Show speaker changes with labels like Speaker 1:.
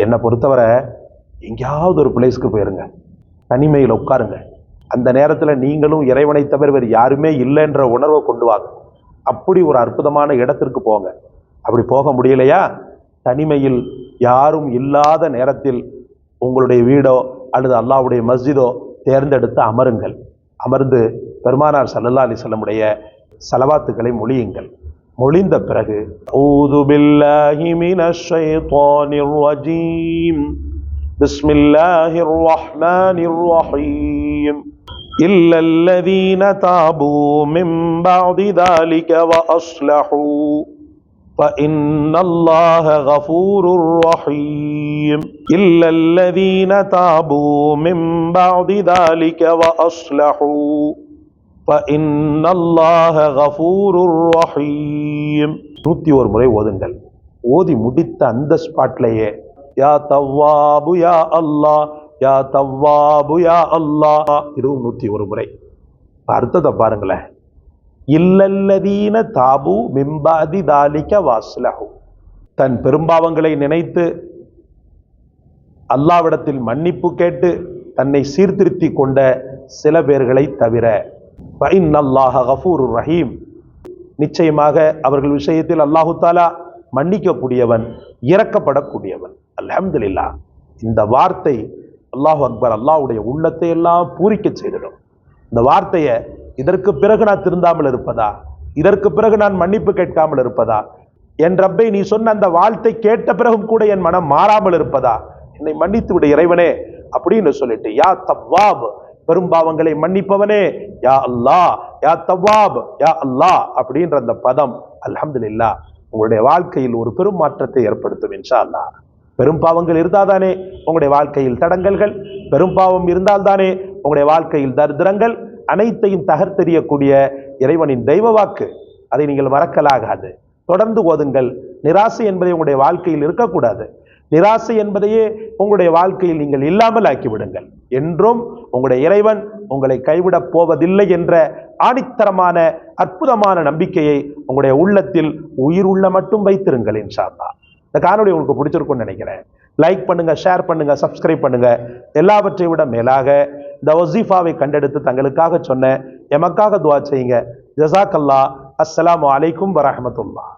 Speaker 1: என்னை பொறுத்தவரை எங்கேயாவது ஒரு பிளேஸ்க்கு போயிருங்க, தனிமையில் உட்காருங்க. அந்த நேரத்தில் நீங்களும் இறைவனை தவிர வேறு யாருமே இல்லைன்ற உணர்வை கொண்டு வாங்க. அப்படி ஒரு அற்புதமான இடத்திற்கு போங்க. அப்படி போக முடியலையா, தனிமையில் யாரும் இல்லாத நேரத்தில் உங்களுடைய வீடோ அல்லது அல்லாஹ்வுடைய மஸ்ஜிதோ தேர்ந்தெடுத்து அமருங்கள். அமர்ந்து பெருமானார் ஸல்லல்லாஹு அலைஹி வஸல்லமுடைய ஸலவாத்துக்களை மொழியுங்கள். மொழிந்த பிறகு ஊது பில்லாஹி மினஷ் ஷைத்தானிர் ரஜீம் பிஸ்மில்லாஹிர் ரஹ்மானிர் ரஹீம் இல்லல்லதீன தாபூ மின் பஅதி ذلك وأصلحوا فإن الله غفور رحيم إلا الذين تابوا من بعد ذلك وأصلحوا فإن الله غفور رحيم 101 முறை ஓதுங்கள். ஓதி முடித்த அந்த ஸ்பாட்லேயே யா தவ்வாபு யா அல்லாஹ், யா தவ்வாபு யா அல்லாஹ், இதுவும் 101 முறை. அர்த்தத்தை பாருங்களேன். இல்லல்லதீன தாபு மின் பஅதி ذلك வஅஸ்லஹு, தன் பெரும்பாவங்களை நினைத்து அல்லாஹ்விடத்தில் மன்னிப்பு கேட்டு தன்னை சீர்திருத்தி கொண்ட சில பேர்களை தவிர ஃபஇன்னல்லாஹ கஃபூருர் ரஹீம், நிச்சயமாக அவர்கள் விஷயத்தில் அல்லாஹு தஆலா மன்னிக்கக்கூடியவன், இரக்கப்படக்கூடியவன். அல்ஹம்துலில்லாஹ். இந்த வார்த்தை அல்லாஹு அக்பர், அல்லாஹ்வுடைய உள்ளத்தை எல்லாம் பூரிக்க செய்திடும். இந்த வார்த்தையை இதற்கு பிறகு நான் திருந்தாமல் இருப்பதா, இதற்கு பிறகு நான் மன்னிப்பு கேட்காமல் இருப்பதா, என் ரப்பை நீ சொன்ன அந்த வார்த்தை கேட்ட பிறகும் கூட என் மனம் மாறாமல் இருப்பதா, என்னை மன்னித்து விடு இறைவனே அப்படின்னு சொல்லிட்டு யா தவ்வாப், பெரும்பாவங்களை மன்னிப்பவனே, யா அல்லாஹ், யா தவ்வாப், யா அல்லாஹ் அப்படின்ற அந்த பதம் அல்ஹம்துலில்லாஹ் உங்களுடைய வாழ்க்கையில் ஒரு பெரும் மாற்றத்தை ஏற்படுத்தும் இன்ஷா அல்லாஹ். பெரும் பாவங்கள் இருந்தால்தானே உங்களுடைய வாழ்க்கையில் தடங்கல்கள், பெரும் பாவம் இருந்தால்தானே உங்களுடைய வாழ்க்கையில் தரித்திரங்கள், அனைத்தையும் தகர்த்தெறியக்கூடிய இறைவனின் தெய்வ வாக்கு. அதை நீங்கள் மறக்கலாகாது. தொடர்ந்து ஓதுங்கள். நிராசை என்பதை உங்களுடைய வாழ்க்கையில் இருக்கக்கூடாது. நிராசை என்பதையே உங்களுடைய வாழ்க்கையில் நீங்கள் இல்லாமல் ஆக்கிவிடுங்கள். என்றும் உங்களுடைய இறைவன் உங்களை கைவிடப் போவதில்லை என்ற ஆணித்தரமான அற்புதமான நம்பிக்கையை உங்களுடைய உள்ளத்தில் உயிர் உள்ள மட்டும் வைத்திருங்கள் இன்ஷா அல்லாஹ். இந்த காணொளி உங்களுக்கு பிடிச்சிருக்கும்னு நினைக்கிறேன். லைக் பண்ணுங்க, ஷேர் பண்ணுங்க, சப்ஸ்கிரைப் பண்ணுங்க. எல்லாவற்றை விட மேலாக இந்த வஸீஃபாவை கண்டெடுத்து தங்களுக்காக சொன்ன எமக்காக துஆ செய்யுங்க. ஜஸாக்கல்லாஹ். அஸ்ஸலாமு அலைக்கும் வரஹ்மத்துல்லாஹ்.